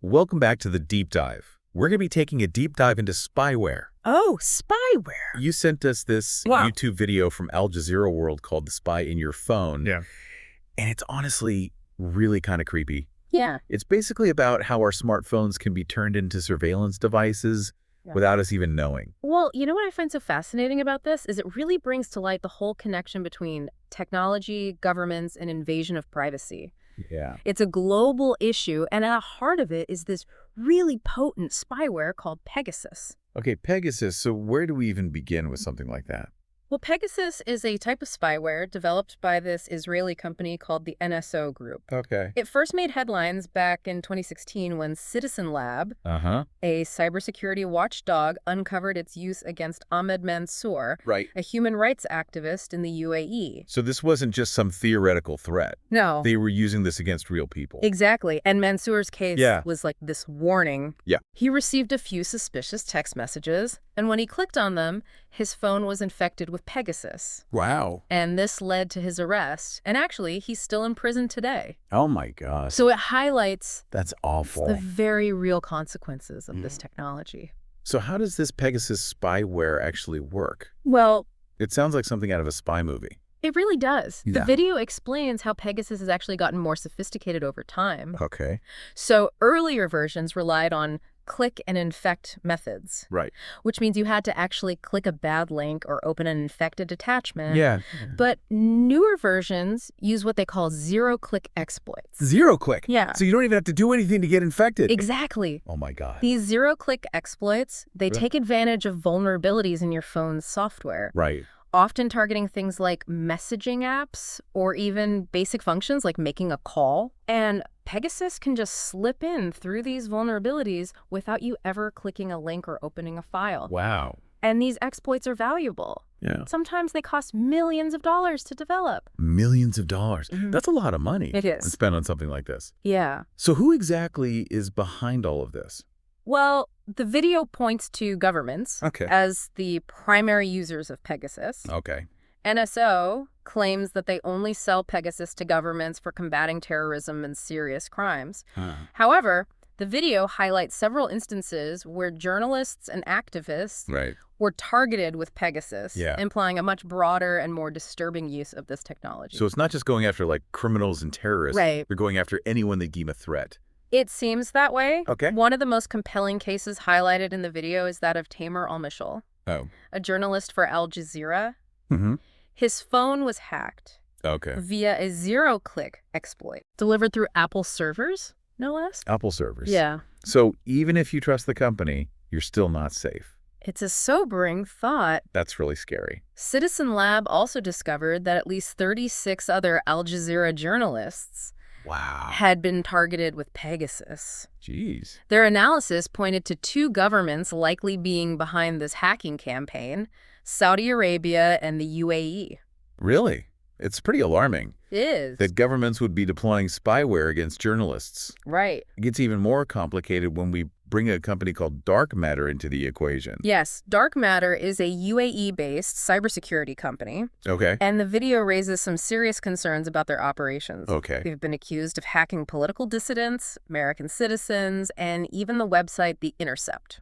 Welcome back to the deep dive. We're going to be taking a deep dive into spyware. Oh, spyware. You sent us this YouTube video from Al Jazeera World called The Spy in Your Phone. Yeah. And it's honestly really kind of creepy. Yeah. It's basically about how our smartphones can be turned into surveillance devices without us even knowing. Well, you know what I find so fascinating about this is it really brings to light the whole connection between technology, governments, and invasion of privacy. Yeah. It's a global issue, and at the heart of it is this really potent spyware called Pegasus. Okay, Pegasus. So where do we even begin with something like that? Well, Pegasus is a type of spyware developed by this Israeli company called the NSO Group. Okay. It first made headlines back in 2016 when Citizen Lab, a cybersecurity watchdog, uncovered its use against Ahmed Mansour, a human rights activist in the UAE. So this wasn't just some theoretical threat. No. They were using this against real people. Exactly. And Mansour's case was like this warning. Yeah. He received a few suspicious text messages, and when he clicked on them, his phone was infected with Pegasus. Wow. And this led to his arrest. And actually, he's still in prison today. Oh, my God. So it highlights That's awful. the very real consequences of this technology. So how does this Pegasus spyware actually work? Well, It sounds like something out of a spy movie. it really does. The Yeah. video explains how Pegasus has actually gotten more sophisticated over time. Okay. So earlier versions relied on click and infect methods, Right. which means you had to actually click a bad link or open an infected attachment. Yeah. But newer versions use what they call zero-click exploits. Zero-click. Yeah. So you don't even have to do anything to get infected. Exactly. Oh, my God. These zero-click exploits, they take advantage of vulnerabilities in your phone's software, Right. often targeting things like messaging apps or even basic functions like making a call. And Pegasus can just slip in through these vulnerabilities without you ever clicking a link or opening a file. Wow. And these exploits are valuable. Yeah. Sometimes they cost millions of dollars to develop. Millions of dollars. That's a lot of money. It is. To spend on something like this. Yeah. So who exactly is behind all of this? Well, the video points to governments as the primary users of Pegasus. Okay. NSO claims that they only sell Pegasus to governments for combating terrorism and serious crimes. However, the video highlights several instances where journalists and activists were targeted with Pegasus, implying a much broader and more disturbing use of this technology. So it's not just going after like criminals and terrorists. Right. They're going after anyone they deem a threat. It seems that way. Okay. One of the most compelling cases highlighted in the video is that of Tamer al-Mishal, a journalist for Al Jazeera. His phone was hacked via a zero-click exploit delivered through Apple servers, no less. Apple servers. Yeah. So even if you trust the company, you're still not safe. It's a sobering thought. That's really scary. Citizen Lab also discovered that at least 36 other Al Jazeera journalists had been targeted with Pegasus. Jeez. Their analysis pointed to two governments likely being behind this hacking campaign, Saudi Arabia and the UAE. Really? It's pretty alarming. It is. That governments would be deploying spyware against journalists. Right. It gets even more complicated when we bring a company called Dark Matter into the equation. Yes, Dark Matter is a UAE-based cybersecurity company. Okay. And the video raises some serious concerns about their operations. Okay. They've been accused of hacking political dissidents, American citizens, and even the website The Intercept.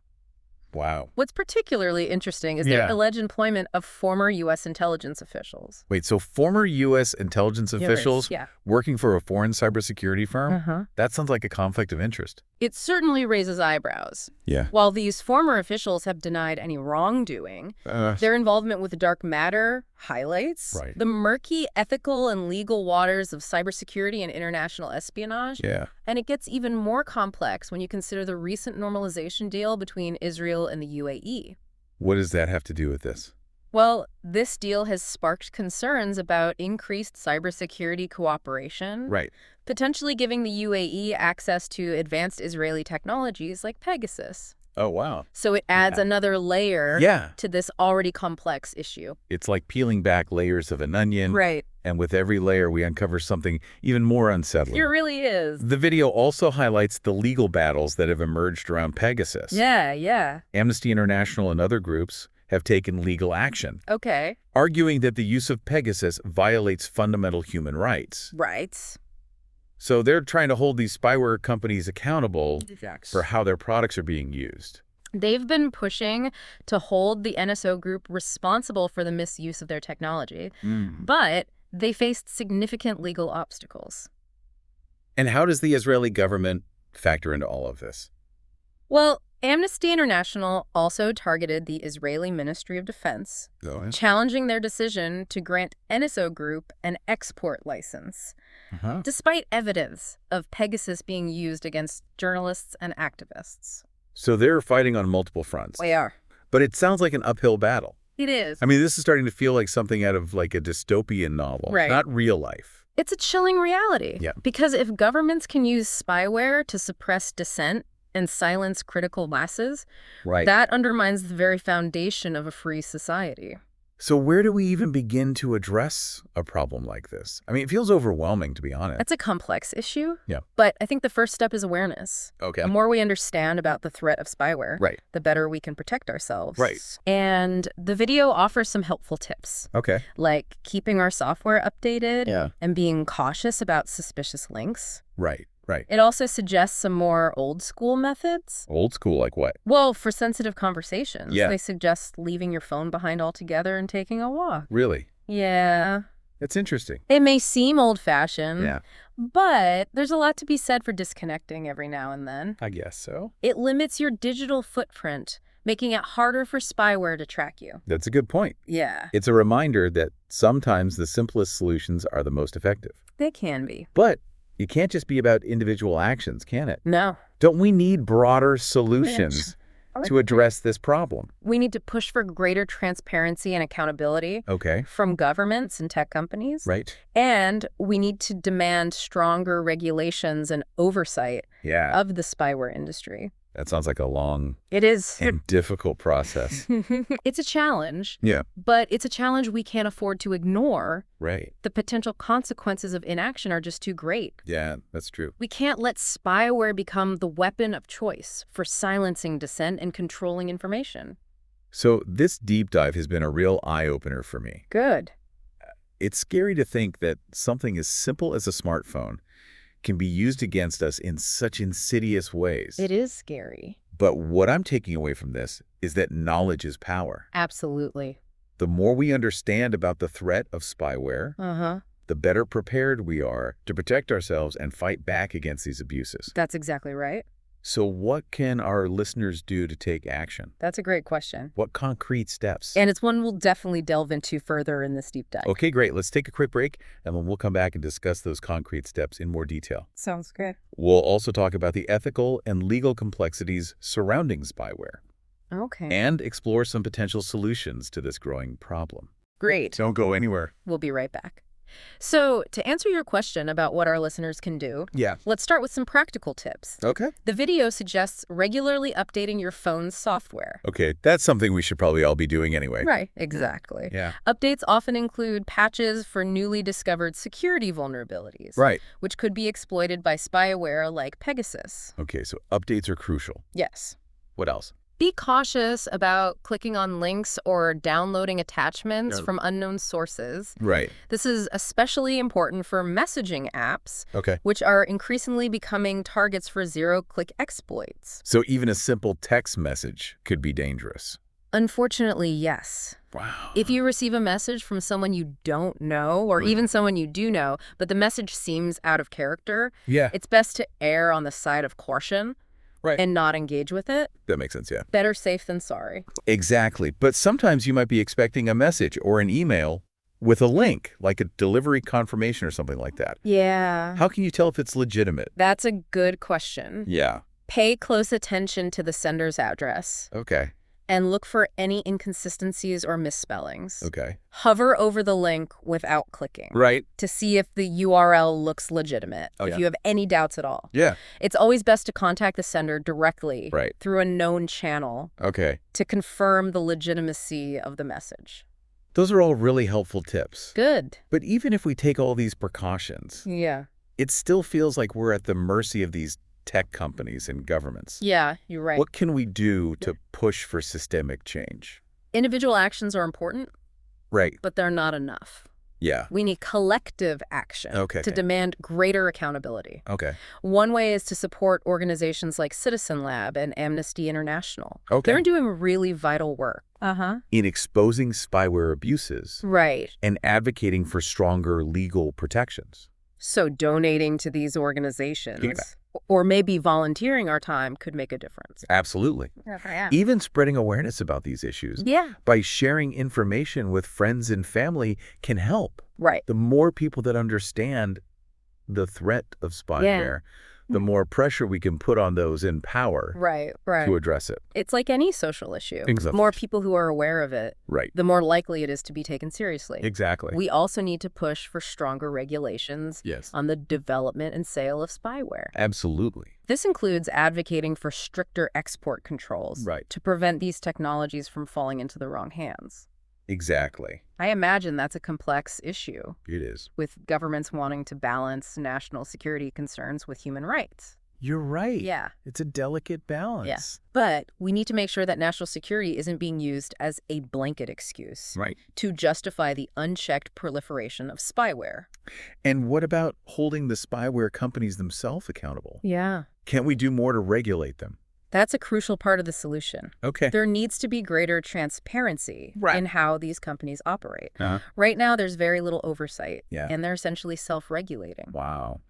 Wow. What's particularly interesting is their alleged employment of former U.S. intelligence officials. Wait, so former U.S. intelligence officials working for a foreign cybersecurity firm? That sounds like a conflict of interest. It certainly raises eyebrows. Yeah. While these former officials have denied any wrongdoing, their involvement with Dark Matter highlights the murky ethical and legal waters of cybersecurity and international espionage. Yeah. And it gets even more complex when you consider the recent normalization deal between Israel and the UAE. What does that have to do with this? Well, this deal has sparked concerns about increased cybersecurity cooperation, potentially giving the UAE access to advanced Israeli technologies like Pegasus. Oh, wow. So it adds another layer to this already complex issue. It's like peeling back layers of an onion. Right. And with every layer, we uncover something even more unsettling. It really is. The video also highlights the legal battles that have emerged around Pegasus. Yeah. Amnesty International and other groups have taken legal action, arguing that the use of Pegasus violates fundamental human rights. Right. So they're trying to hold these spyware companies accountable Exactly. for how their products are being used. They've been pushing to hold the NSO group responsible for the misuse of their technology, but they faced significant legal obstacles. And how does the Israeli government factor into all of this? Well, Amnesty International also targeted the Israeli Ministry of Defense, challenging their decision to grant NSO Group an export license, despite evidence of Pegasus being used against journalists and activists. So they're fighting on multiple fronts. They are. But it sounds like an uphill battle. It is. I mean, this is starting to feel like something out of like a dystopian novel, not real life. It's a chilling reality. Yeah. Because if governments can use spyware to suppress dissent and silence critical masses, that undermines the very foundation of a free society. So where do we even begin to address a problem like this? I mean, it feels overwhelming, to be honest. It's a complex issue. Yeah. But I think the first step is awareness. Okay. The more we understand about the threat of spyware, the better we can protect ourselves. Right. And the video offers some helpful tips. Okay. Like keeping our software updated and being cautious about suspicious links. Right. It also suggests some more old-school methods. Old school, like what? Well, for sensitive conversations, Yeah. they suggest leaving your phone behind altogether and taking a walk. Really? Yeah. It's interesting. It may seem old-fashioned, but there's a lot to be said for disconnecting every now and then. I guess so. It limits your digital footprint, making it harder for spyware to track you. That's a good point. Yeah. It's a reminder that sometimes the simplest solutions are the most effective. They can be. But it can't just be about individual actions, can it? No. Don't we need broader solutions to address this problem? We need to push for greater transparency and accountability from governments and tech companies. Right. And we need to demand stronger regulations and oversight of the spyware industry. That sounds like a long and difficult process. It's a challenge. Yeah. But it's a challenge we can't afford to ignore. Right. The potential consequences of inaction are just too great. Yeah, that's true. We can't let spyware become the weapon of choice for silencing dissent and controlling information. So this deep dive has been a real eye-opener for me. Good. It's scary to think that something as simple as a smartphone can be used against us in such insidious ways. It is scary. But what I'm taking away from this is that knowledge is power. Absolutely. The more we understand about the threat of spyware, the better prepared we are to protect ourselves and fight back against these abuses. That's exactly right. So what can our listeners do to take action? That's a great question. What concrete steps? And it's one we'll definitely delve into further in this deep dive. Okay, great. Let's take a quick break, and then we'll come back and discuss those concrete steps in more detail. Sounds good. We'll also talk about the ethical and legal complexities surrounding spyware. Okay. And explore some potential solutions to this growing problem. Great. Don't go anywhere. We'll be right back. So, to answer your question about what our listeners can do, let's start with some practical tips. Okay. The video suggests regularly updating your phone's software. Okay, that's something we should probably all be doing anyway. Right, exactly. Yeah. Updates often include patches for newly discovered security vulnerabilities. Right. Which could be exploited by spyware like Pegasus. Okay, so updates are crucial. Yes. What else? Be cautious about clicking on links or downloading attachments from unknown sources. Right. This is especially important for messaging apps, Okay. which are increasingly becoming targets for zero-click exploits. So even a simple text message could be dangerous. Unfortunately, yes. Wow. If you receive a message from someone you don't know, or even someone you do know, but the message seems out of character, it's best to err on the side of caution. Right. And not engage with it. That makes sense, yeah. Better safe than sorry. Exactly. But sometimes you might be expecting a message or an email with a link, like a delivery confirmation or something like that. Yeah. How can you tell if it's legitimate? That's a good question. Yeah. Pay close attention to the sender's address. Okay. And look for any inconsistencies or misspellings. Okay. Hover over the link without clicking. Right. To see if the URL looks legitimate. If you have any doubts at all. Yeah. It's always best to contact the sender directly. Right. Through a known channel. Okay. To confirm the legitimacy of the message. Those are all really helpful tips. Good. But even if we take all these precautions, it still feels like we're at the mercy of these tech companies and governments. Yeah, you're right. What can we do to push for systemic change? Individual actions are important. Right. But they're not enough. Yeah. We need collective action to demand greater accountability. Okay. One way is to support organizations like Citizen Lab and Amnesty International. Okay. They're doing really vital work. In exposing spyware abuses. Right. And advocating for stronger legal protections. So donating to these organizations or maybe volunteering our time could make a difference. Absolutely. Yeah. Even spreading awareness about these issues by sharing information with friends and family can help. Right. The more people that understand the threat of spyware, the more pressure we can put on those in power to address it. It's like any social issue. Exactly. The more people who are aware of it, the more likely it is to be taken seriously. Exactly. We also need to push for stronger regulations on the development and sale of spyware. Absolutely. This includes advocating for stricter export controls to prevent these technologies from falling into the wrong hands. Exactly. I imagine that's a complex issue. It is. With governments wanting to balance national security concerns with human rights. You're right. Yeah. It's a delicate balance. Yeah. But we need to make sure that national security isn't being used as a blanket excuse to justify the unchecked proliferation of spyware. And what about holding the spyware companies themselves accountable? Yeah. Can't we do more to regulate them? That's a crucial part of the solution. Okay. There needs to be greater transparency in how these companies operate. Right now, there's very little oversight, and they're essentially self-regulating. Wow.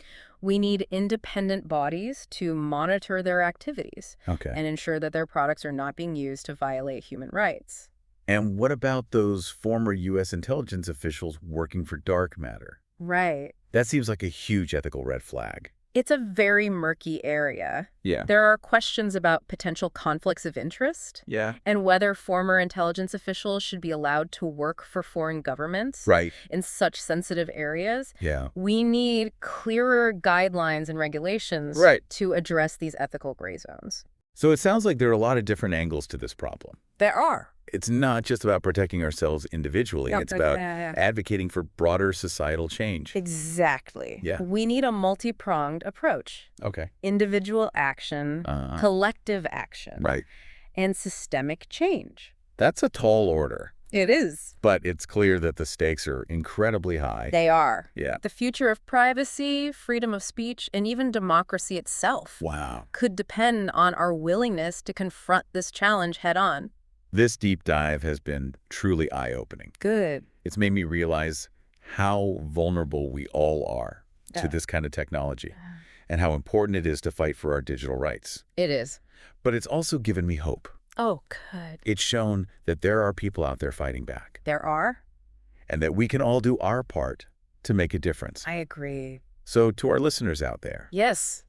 We need independent bodies to monitor their activities and ensure that their products are not being used to violate human rights. And what about those former U.S. intelligence officials working for dark matter? Right. That seems like a huge ethical red flag. It's a very murky area. Yeah. There are questions about potential conflicts of interest. Yeah. And whether former intelligence officials should be allowed to work for foreign governments in such sensitive areas. Yeah. We need clearer guidelines and regulations to address these ethical gray zones. So it sounds like there are a lot of different angles to this problem. There are. It's not just about protecting ourselves individually. It's about advocating for broader societal change. Exactly. Yeah. We need a multi-pronged approach. Okay. Individual action, collective action, and systemic change. That's a tall order. It is. But it's clear that the stakes are incredibly high. They are. Yeah. The future of privacy, freedom of speech, and even democracy itself could depend on our willingness to confront this challenge head on. This deep dive has been truly eye-opening. Good. It's made me realize how vulnerable we all are to this kind of technology and how important it is to fight for our digital rights. It is. But it's also given me hope. Oh, good. It's shown that there are people out there fighting back. There are? And that we can all do our part to make a difference. I agree. So to our listeners out there,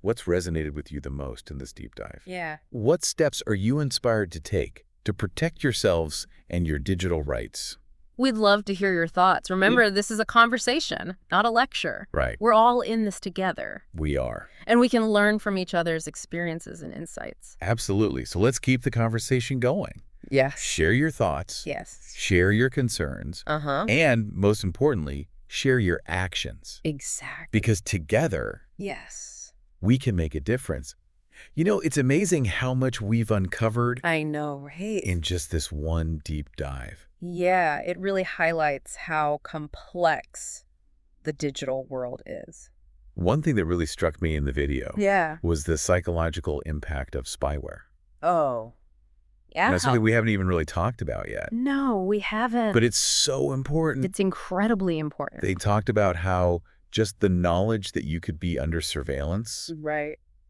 what's resonated with you the most in this deep dive? Yeah. What steps are you inspired to take to protect yourselves and your digital rights? We'd love to hear your thoughts. Remember, this is a conversation, not a lecture. Right. We're all in this together. We are. And we can learn from each other's experiences and insights. Absolutely. So let's keep the conversation going. Yes. Share your thoughts. Yes. Share your concerns. And most importantly, share your actions. Exactly. Because together, we can make a difference. You know, it's amazing how much we've uncovered. I know, right? In just this one deep dive. Yeah, it really highlights how complex the digital world is. One thing that really struck me in the video was the psychological impact of spyware. Oh, yeah. That's something we haven't even really talked about yet. No, we haven't. But it's so important. It's incredibly important. They talked about how just the knowledge that you could be under surveillance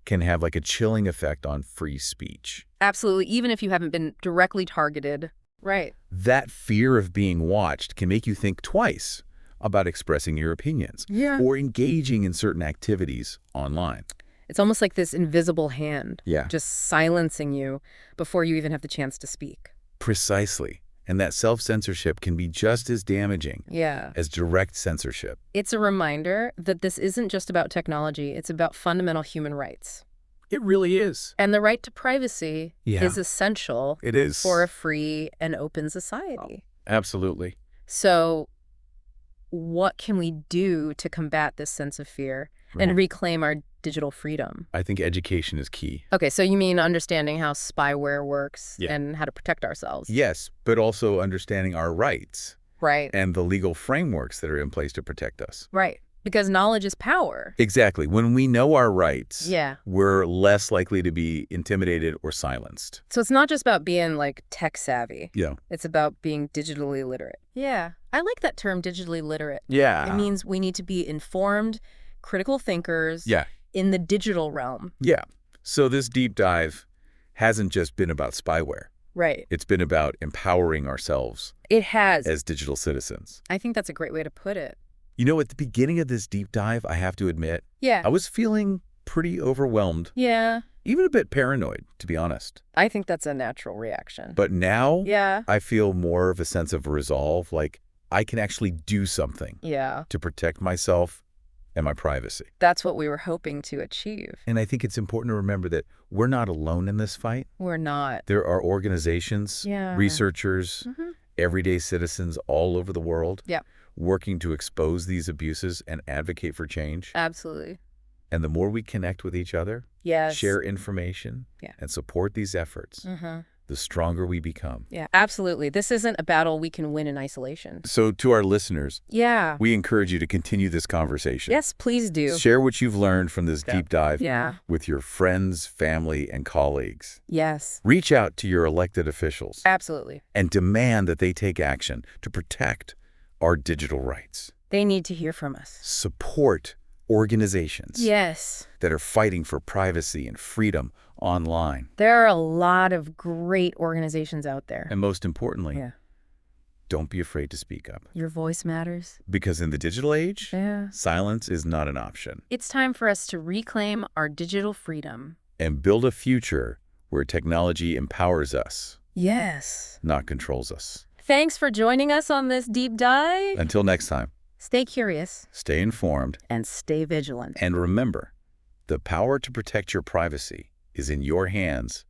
can have like a chilling effect on free speech. Absolutely, even if you haven't been directly targeted. Right. That fear of being watched can make you think twice about expressing your opinions or engaging in certain activities online. It's almost like this invisible hand just silencing you before you even have the chance to speak. Precisely. And that self-censorship can be just as damaging as direct censorship. It's a reminder that this isn't just about technology. It's about fundamental human rights. It really is. And the right to privacy is essential for a free and open society. Absolutely. So what can we do to combat this sense of fear and reclaim our digital freedom? I think education is key. Okay, so you mean understanding how spyware works and how to protect ourselves? Yes, but also understanding our rights Right. and the legal frameworks that are in place to protect us. Right. Because knowledge is power. Exactly. When we know our rights, Yeah. we're less likely to be intimidated or silenced. So it's not just about being, like, tech savvy. Yeah. It's about being digitally literate. Yeah. I like that term, digitally literate. Yeah. It means we need to be informed, critical thinkers Yeah. in the digital realm. Yeah. So this deep dive hasn't just been about spyware. Right. It's been about empowering ourselves It has. as digital citizens. I think that's a great way to put it. You know, at the beginning of this deep dive, I have to admit, Yeah. I was feeling pretty overwhelmed, Yeah. even a bit paranoid, to be honest. I think that's a natural reaction. But now, Yeah. I feel more of a sense of resolve, like I can actually do something Yeah. to protect myself and my privacy. That's what we were hoping to achieve. And I think it's important to remember that we're not alone in this fight. We're not. There are organizations, Yeah. researchers, Mm-hmm. everyday citizens all over the world Yeah. working to expose these abuses and advocate for change. Absolutely. And the more we connect with each other, Yes. share information, Yeah. and support these efforts, Mm-hmm. the stronger we become. Yeah, absolutely. This isn't a battle we can win in isolation. So to our listeners, Yeah. we encourage you to continue this conversation. Yes, please do. Share what you've learned from this deep dive Yeah. with your friends, family, and colleagues. Yes. Reach out to your elected officials Absolutely. and demand that they take action to protect our digital rights. They need to hear from us. Support organizations Yes. that are fighting for privacy and freedom online. There are a lot of great organizations out there. And most importantly, Yeah. don't be afraid to speak up. Your voice matters. Because in the digital age, Yeah. silence is not an option. It's time for us to reclaim our digital freedom. And build a future where technology empowers us, Yes. not controls us. Thanks for joining us on this deep dive. Until next time, Stay curious stay informed, and stay vigilant. and remember, the power to protect your privacy is in your hands